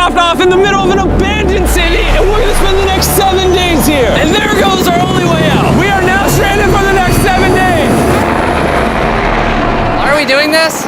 dropped off in the middle of an abandoned city, and we're gonna spend the next 7 days here. And there goes our only way out. We are now stranded for the next 7 days. Why are we doing this?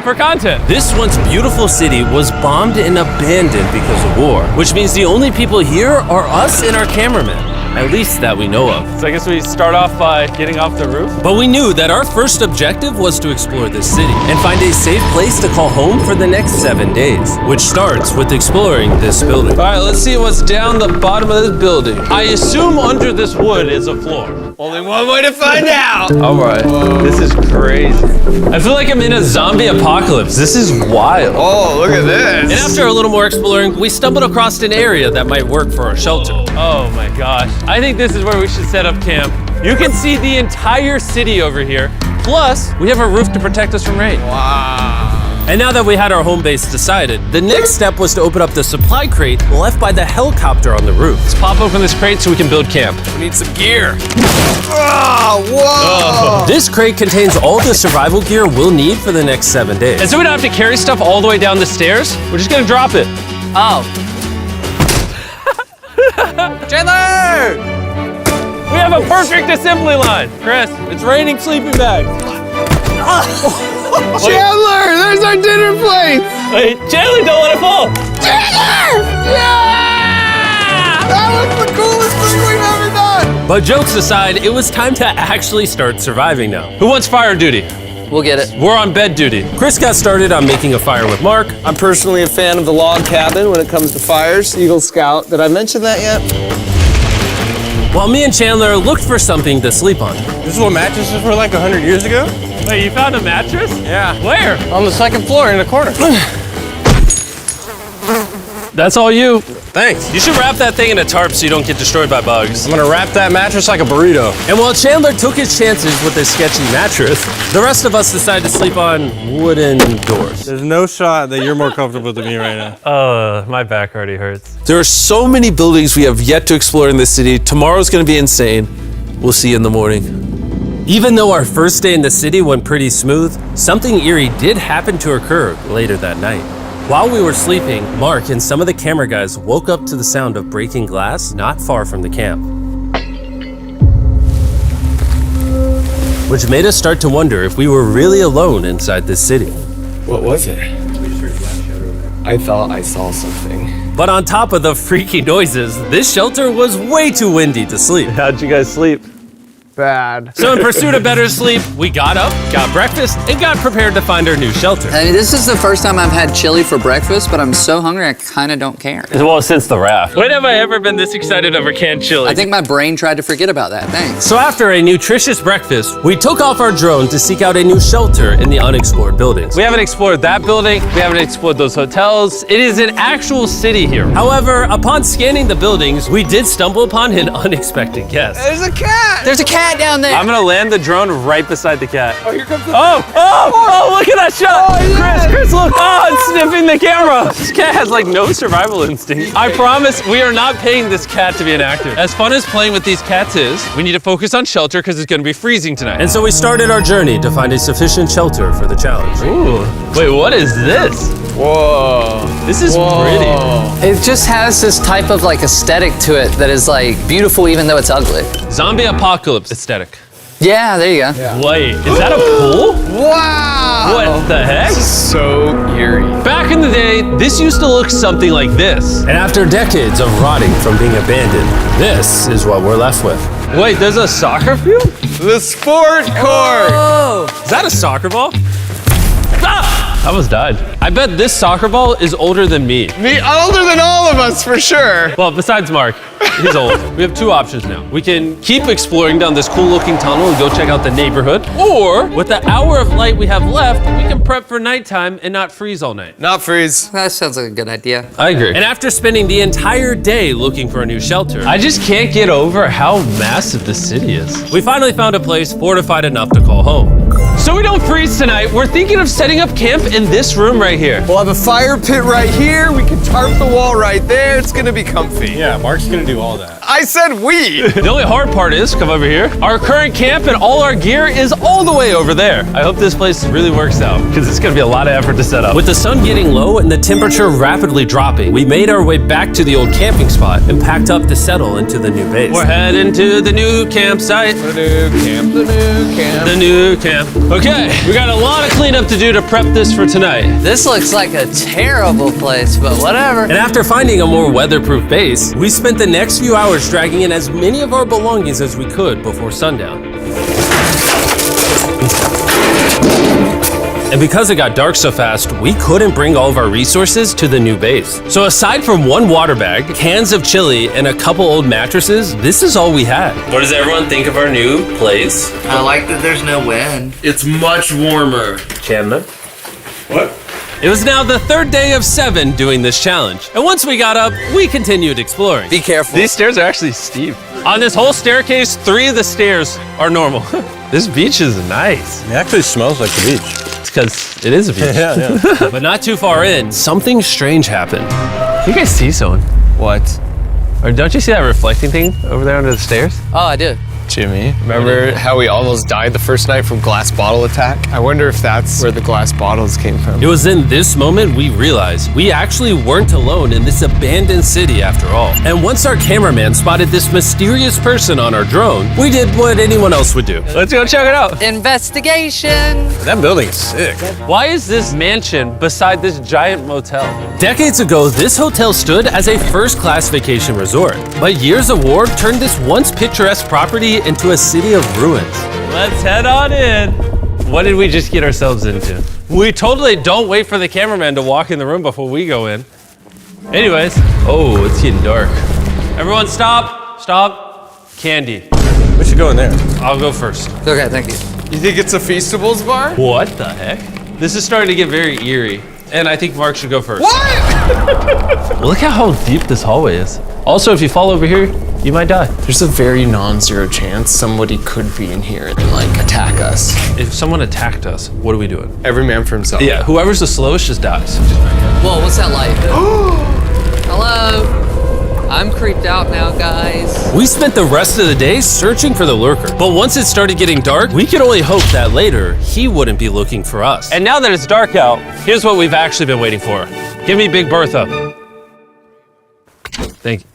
For content. This once beautiful city was bombed and abandoned because of war, which means the only people here are us and our cameraman. At least that we know of. So I guess we start off by getting off the roof. But we knew that our first objective was to explore this city and find a safe place to call home for the next 7 days, which starts with exploring this building. All right, let's see what's down the bottom of this building. I assume under this wood is a floor. Only one way to find out. All right, this is crazy. I feel like I'm in a zombie apocalypse. This is wild. Oh, look at this. And after a little more exploring, we stumbled across an area that might work for our shelter. Oh my gosh. I think this is where we should set up camp. You can see the entire city over here. Plus, we have a roof to protect us from rain. Wow. And now that we had our home base decided, the next step was to open up the supply crate left by the helicopter on the roof. Let's pop open this crate so we can build camp. We need some gear. Oh, whoa. This crate contains all the survival gear we'll need for the next 7 days. And so we don't have to carry stuff all the way down the stairs. We're just gonna drop it. Oh. Chandler! We have a perfect assembly line. Chris, it's raining sleeping bags. Chandler, there's our dinner plate. Wait, Chandler, don't let it fall. Chandler! Yeah! That was the coolest thing we've ever done. But jokes aside, it was time to actually start surviving now. Who wants fire duty? We'll get it. We're on bed duty. Chris got started on making a fire with Mark. I'm personally a fan of the log cabin when it comes to fires. Eagle Scout. Did I mention that yet? While me and Chandler looked for something to sleep on. This is what mattresses were like 100 years ago? Wait, you found a mattress? Yeah. Where? On the second floor in the corner. That's all you. Thanks. You should wrap that thing in a tarp so you don't get destroyed by bugs. I'm gonna wrap that mattress like a burrito. And while Chandler took his chances with his sketchy mattress, the rest of us decided to sleep on wooden doors. There's no shot that you're more comfortable than me right now. My back already hurts. There are so many buildings we have yet to explore in this city. Tomorrow's gonna be insane. We'll see you in the morning. Even though our first day in the city went pretty smooth, something eerie did happen to occur later that night. While we were sleeping, Mark and some of the camera guys woke up to the sound of breaking glass not far from the camp, which made us start to wonder if we were really alone inside this city. What was it? I thought I saw something. But on top of the freaky noises, this shelter was way too windy to sleep. How'd you guys sleep? Bad. So in pursuit of better sleep, we got up, got breakfast, and got prepared to find our new shelter. I mean, this is the first time I've had chili for breakfast, but I'm so hungry I kind of don't care. Well, since the raft. When have I ever been this excited over canned chili? I think my brain tried to forget about that. Thanks. So after a nutritious breakfast, we took off our drone to seek out a new shelter in the unexplored buildings. We haven't explored that building. We haven't explored those hotels. It is an actual city here. However, upon scanning the buildings, we did stumble upon an unexpected guest. There's a cat. There's a cat down there. I'm gonna land the drone right beside the cat. Oh, here comes the Oh, look at that shot. Oh, yes. Chris, look. Oh, it's sniffing the camera. This cat has like no survival instinct. I promise we are not paying this cat to be an actor. As fun as playing with these cats is, we need to focus on shelter because it's gonna be freezing tonight. And so we started our journey to find a sufficient shelter for the challenge. Ooh, wait, what is this? Whoa. This is pretty. It just has this type of like aesthetic to it that is like beautiful even though it's ugly. Zombie apocalypse aesthetic. Yeah, there you go. Yeah. Wait, is that a pool? Wow. What the heck? So eerie. Back in the day, this used to look something like this. And after decades of rotting from being abandoned, this is what we're left with. Wait, there's a soccer field? The sport court. Is that a soccer ball? Ah! I almost died. I bet this soccer ball is older than me. Me older than all of us for sure. Well, besides Mark, he's old. We have two options now. We can keep exploring down this cool looking tunnel and go check out the neighborhood. Or with the hour of light we have left, we can prep for nighttime and not freeze all night. Not freeze. That sounds like a good idea. I agree. And after spending the entire day looking for a new shelter, I just can't get over how massive the city is. we finally found a place fortified enough to call home. So we don't freeze tonight, we're thinking of setting up camp in this room right here. We'll have a fire pit right here. We can tarp the wall right there. It's gonna be comfy. Yeah, Mark's gonna do all that. I said we. The only hard part is, come over here, our current camp and all our gear is all the way over there. I hope this place really works out, because it's gonna be a lot of effort to set up. With the sun getting low and the temperature rapidly dropping, we made our way back to the old camping spot and packed up to settle into the new base. We're heading to the new campsite. The new camp, the new camp. The new camp. Okay, we got a lot of cleanup to do to prep this for tonight. This looks like a terrible place, but whatever. And after finding a more weatherproof base, we spent the next few hours dragging in as many of our belongings as we could before sundown. And because it got dark so fast, we couldn't bring all of our resources to the new base. So aside from one water bag, cans of chili, and a couple old mattresses, this is all we had. What does everyone think of our new place? I like that there's no wind. It's much warmer. Chandler? What? It was now the third day of 7 doing this challenge. And once we got up, we continued exploring. Be careful. These stairs are actually steep. On this whole staircase, 3 of the stairs are normal. This beach is nice. It actually smells like the beach. It's because it is a beach. Yeah. But not too far in, something strange happened. You guys see someone? What? Or don't you see that reflecting thing over there under the stairs? Oh, I do. Jimmy, remember how we almost died the first night from glass bottle attack? I wonder if that's where the glass bottles came from. It was in this moment we realized we actually weren't alone in this abandoned city after all. And once our cameraman spotted this mysterious person on our drone, we did what anyone else would do. Let's go check it out. Investigation. That building is sick. Why is this mansion beside this giant motel? Decades ago, this hotel stood as a first-class vacation resort. But years of war turned this once picturesque property into a city of ruins. Let's head on in. What did we just get ourselves into? We totally don't wait for the cameraman to walk in the room before we go in. Anyways, oh, it's getting dark. Everyone stop, stop. Candy. We should go in there. I'll go first. Okay, thank you. You think it's a Feastables bar? What the heck? This is starting to get very eerie. And I think Mark should go first. What? Look at how deep this hallway is. Also, if you fall over here, you might die. There's a very non-zero chance somebody could be in here and like attack us. If someone attacked us, what are we doing? Every man for himself. Yeah, whoever's the slowest just dies. Whoa, what's that light? Hello. I'm creeped out now, guys. We spent the rest of the day searching for the lurker. But once it started getting dark, we could only hope that later he wouldn't be looking for us. And now that it's dark out, here's what we've actually been waiting for. Give me Big Bertha. Thank you.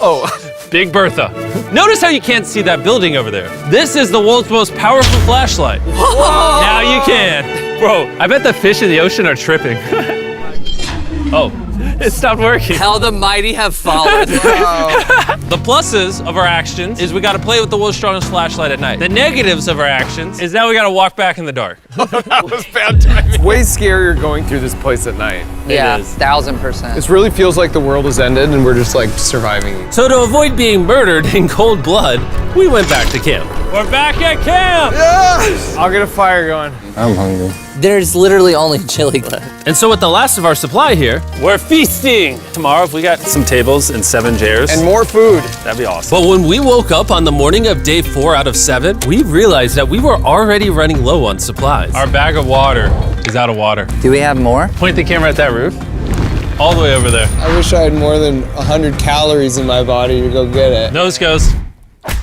Oh, Big Bertha. Notice how you can't see that building over there. This is the world's most powerful flashlight. Whoa. Now you can. Bro, I bet the fish in the ocean are tripping. Oh, it stopped working. How the mighty have fallen. The pluses of our actions is we gotta play with the world's strongest flashlight at night. The negatives of our actions is now we gotta walk back in the dark. That was bad timing. It's way scarier going through this place at night. Yeah, is. 1000%. This really feels like the world has ended and we're just like surviving. So to avoid being murdered in cold blood, we went back to camp. We're back at camp! Yes! I'll get a fire going. I'm hungry. There's literally only chili left. And so with the last of our supply here, We're feasting! Tomorrow, if we got some tables and 7 chairs, And more food. that'd be awesome. but when we woke up on the morning of day 4 out of 7, we realized that we were already running low on supplies. Our bag of water is out of water. Do we have more? Point the camera at that roof. All the way over there. I wish I had more than 100 calories in my body to go get it. Nose goes.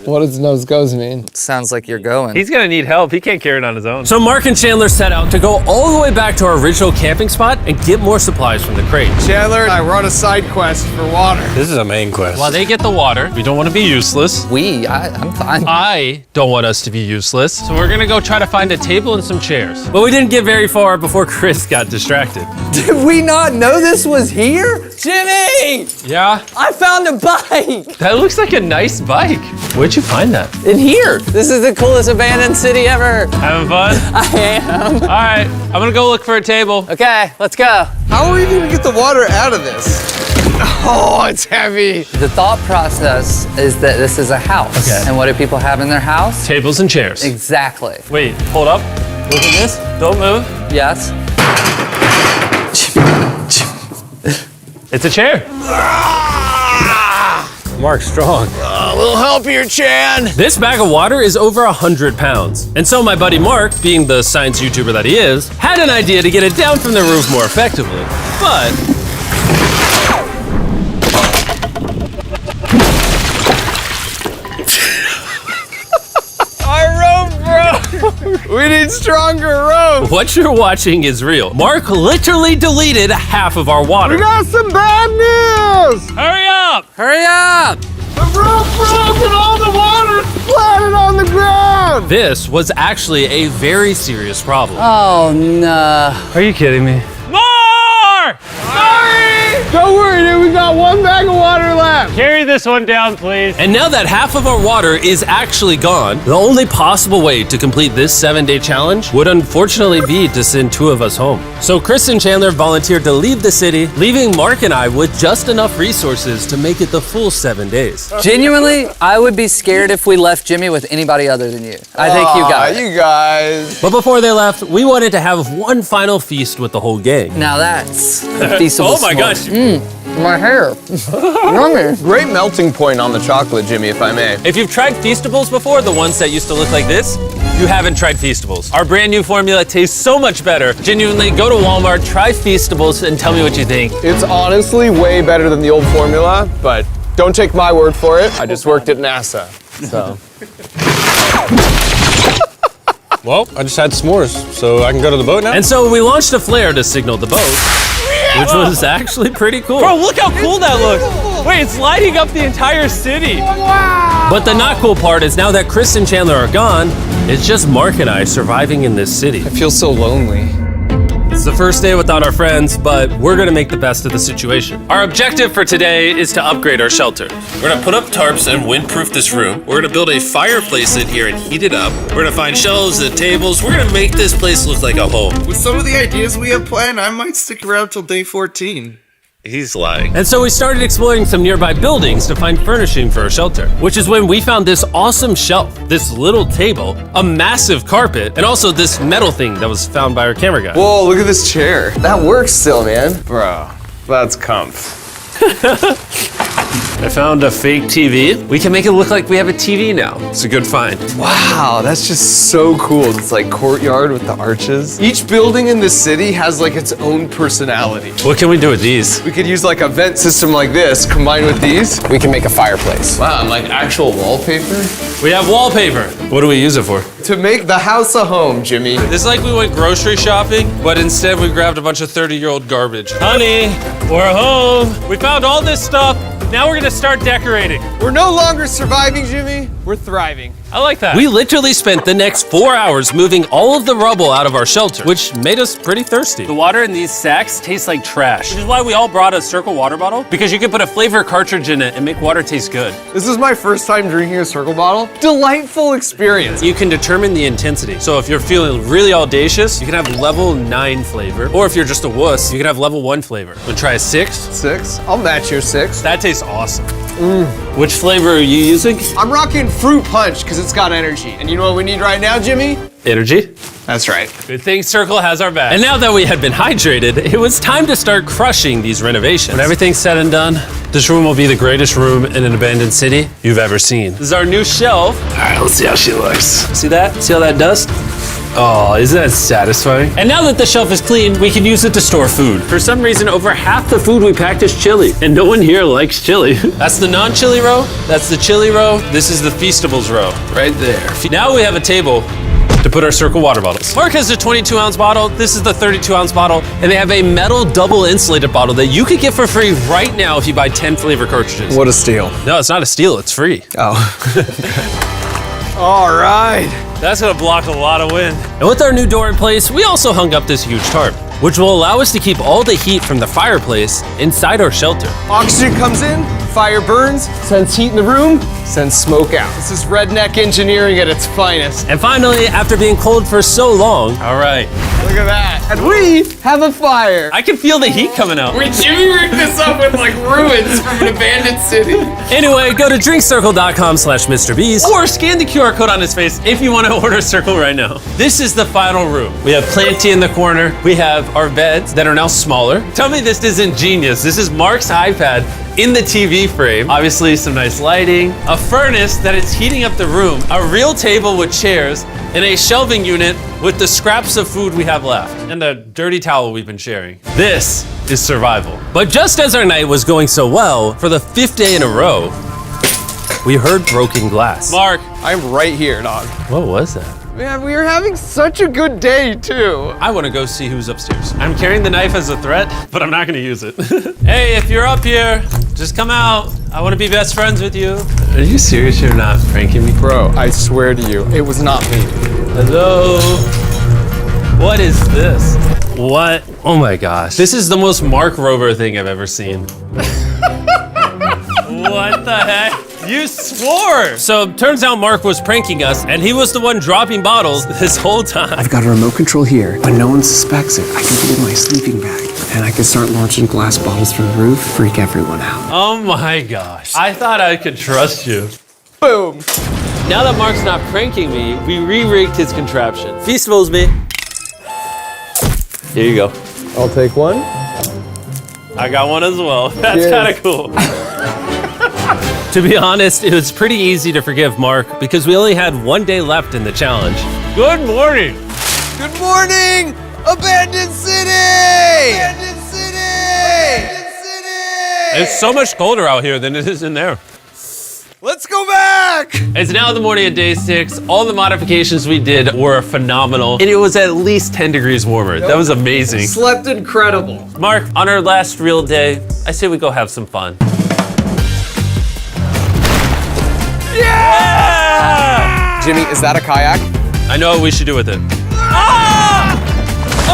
What does nose goes mean? Sounds like you're going. He's gonna need help. He can't carry it on his own. So Mark and Chandler set out to go all the way back to our original camping spot and get more supplies from the crate. Chandler and I were on a side quest for water. This is a main quest. While they get the water, we don't want to be useless. I'm fine. I don't want us to be useless. So we're gonna go try to find a table and some chairs. But we didn't get very far before Chris got distracted. Did we not know this was here? Jimmy! Yeah? I found a bike! That looks like a nice bike. Where'd you find that? In here. This is the coolest abandoned city ever. Having fun? I am. All right, I'm gonna go look for a table. Okay, let's go. How are we gonna get the water out of this? Oh, it's heavy. The thought process is that this is a house. Okay. And what do people have in their house? Tables and chairs. Exactly. Wait, hold up. Look at this. Don't move. Yes. It's a chair. Mark's strong. A little help here, Chan. This bag of water is over 100 pounds. And so my buddy Mark, being the science YouTuber that he is, had an idea to get it down from the roof more effectively. But need stronger rope. What you're watching is real. Mark literally deleted half of our water. Got some bad news! Hurry up! Hurry up! The rope broke and all the water splattered on the ground! This was actually a very serious problem. Oh, no. Are you kidding me? More! Don't worry, dude, we got one bag of water left. Carry this one down, please. And now that half of our water is actually gone, the only possible way to complete this 7-day challenge would unfortunately be to send 2 of us home. So Chris and Chandler volunteered to leave the city, leaving Mark and I with just enough resources to make it the full 7 days. Genuinely, I would be scared if we left Jimmy with anybody other than you. I think you got it. You guys. But before they left, we wanted to have one final feast with the whole gang. Now that's a feastable Oh my gosh. My hair. Yummy. Great melting point on the chocolate, Jimmy, if I may. If you've tried Feastables before, the ones that used to look like this, you haven't tried Feastables. Our brand new formula tastes so much better. Genuinely, go to Walmart, try Feastables, and tell me what you think. It's honestly way better than the old formula, but don't take my word for it. I just worked at NASA, so. Well, I just had s'mores, so I can go to the boat now? And so we launched a flare to signal the boat, which was actually pretty cool. Bro, look how cool that looks. Wait, it's lighting up the entire city. But the not cool part is now that Chris and Chandler are gone, it's just Mark and I surviving in this city. I feel so lonely. It's the first day without our friends, but we're gonna make the best of the situation. Our objective for today is to upgrade our shelter. We're gonna put up tarps and windproof this room. We're gonna build a fireplace in here and heat it up. We're gonna find shelves and tables. We're gonna make this place look like a home. With some of the ideas we have planned, I might stick around till day 14. He's lying. And so we started exploring some nearby buildings to find furnishing for our shelter, which is when we found this awesome shelf, this little table, a massive carpet, and also this metal thing that was found by our camera guy. Whoa, look at this chair. That works still, man. Bro, that's comf. I found a fake TV. We can make it look like we have a TV now. It's a good find. Wow, that's just so cool. It's like courtyard with the arches. Each building in this city has like its own personality. What can we do with these? We could use like a vent system like this, combined with these. We can make a fireplace. Wow, and like actual wallpaper? We have wallpaper. What do we use it for? To make the house a home, Jimmy. It's like we went grocery shopping, but instead we grabbed a bunch of 30-year-old garbage. Honey, we're home. We found all this stuff. Now we're gonna start decorating. We're no longer surviving, Jimmy. We're thriving. I like that. We literally spent the next 4 hours moving all of the rubble out of our shelter, which made us pretty thirsty. The water in these sacks tastes like trash, which is why we all brought a Circle water bottle, because you can put a flavor cartridge in it and make water taste good. This is my first time drinking a Circle bottle. Delightful experience. You can determine the intensity. So if you're feeling really audacious, you can have level 9 flavor. Or if you're just a wuss, you can have level 1 flavor. Wanna try a 6? 6? I'll match your 6. That tastes awesome. Which flavor are you using? I'm rocking Fruit Punch because it's got energy. And you know what we need right now, Jimmy? Energy. That's right. Good thing Circle has our back. And now that we had been hydrated, it was time to start crushing these renovations. When everything's said and done, this room will be the greatest room in an abandoned city you've ever seen. This is our new shelf. All right, let's see how she looks. See that? See all that dust? Oh, isn't that satisfying? And now that the shelf is clean, we can use it to store food. For some reason, over half the food we packed is chili, and no one here likes chili. That's the non-chili row, that's the chili row, this is the Feastables row, right there. Now we have a table to put our Circle water bottles. Mark has a 22-ounce bottle, this is the 32-ounce bottle, and they have a metal double insulated bottle that you could get for free right now if you buy 10 flavor cartridges. What a steal. No, it's not a steal, it's free. Oh. All right. That's gonna block a lot of wind. And with our new door in place, we also hung up this huge tarp, which will allow us to keep all the heat from the fireplace inside our shelter. Oxygen comes in, fire burns, sends heat in the room, sends smoke out. This is redneck engineering at its finest. And finally, after being cold for so long, All right. Look at that. And we have a fire. I can feel the heat coming out. Wait, Jimmy rigged this up with like ruins from an abandoned city. anyway, go to drinkcircle.com/Mrbeast. Or scan the QR code on his face if you want to order Circle right now. This is the final room. We have Planty in the corner. We have our beds that are now smaller. Tell me this isn't genius. This is Mark's iPad in the TV frame. Obviously some nice lighting, a furnace that is heating up the room, a real table with chairs, and a shelving unit with the scraps of food we have left, and a dirty towel we've been sharing. This is survival. But just as our night was going so well, for the 5th day in a row, we heard broken glass. Mark, I'm right here, dog. What was that? Man, we are having such a good day, too. I want to go see who's upstairs. I'm carrying the knife as a threat, but I'm not going to use it. Hey, if you're up here, just come out. I want to be best friends with you. Are you serious? You're not pranking me? Bro, I swear to you, it was not me. Hello? What is this? What? Oh my gosh. This is the most Mark Rover thing I've ever seen. What the heck? You swore! So turns out Mark was pranking us, and he was the one dropping bottles this whole time. I've got a remote control here. When no one suspects it, I can put it in my sleeping bag. And I can start launching glass bottles from the roof, freak everyone out. Oh my gosh. I thought I could trust you. Boom. Now that Mark's not pranking me, we re-rigged his contraption. Feast me. Here you go. I'll take one. I got one as well. That's Cheers. kind of cool. To be honest, it was pretty easy to forgive Mark because we only had one day left in the challenge. Good morning. Good morning, Abandoned City! Abandoned City! Abandoned City! It's so much colder out here than it is in there. Let's go back! It's now the morning of day 6. All the modifications we did were phenomenal, and it was at least 10 degrees warmer. That was amazing. Slept incredible. Mark, on our last real day, I say we go have some fun. Yeah! Jimmy, is that a kayak? I know what we should do with it. Ah!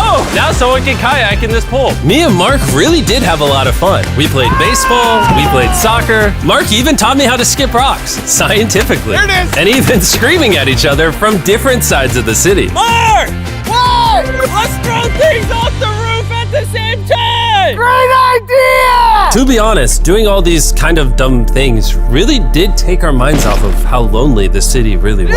Oh, now someone can kayak in this pool. Me and Mark really did have a lot of fun. We played baseball, we played soccer. Mark even taught me how to skip rocks, scientifically. There it is. And even screaming at each other from different sides of the city. Mark! What? Let's throw things off the roof at the same time! Great idea! To be honest, doing all these kind of dumb things really did take our minds off of how lonely the city really was.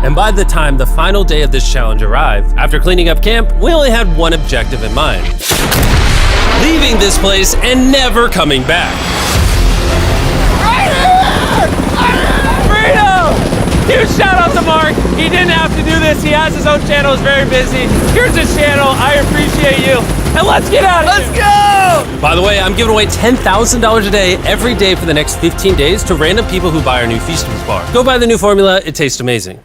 And by the time the final day of this challenge arrived, after cleaning up camp, we only had one objective in mind. Leaving this place and never coming back. Freedom! Huge shout out to Mark. He didn't have to do this. He has his own channel, he's very busy. Here's his channel, I appreciate you. And let's get out of here. Let's go! By the way, I'm giving away $10,000 a day every day for the next 15 days to random people who buy our new Feastables bar. Go buy the new formula, it tastes amazing.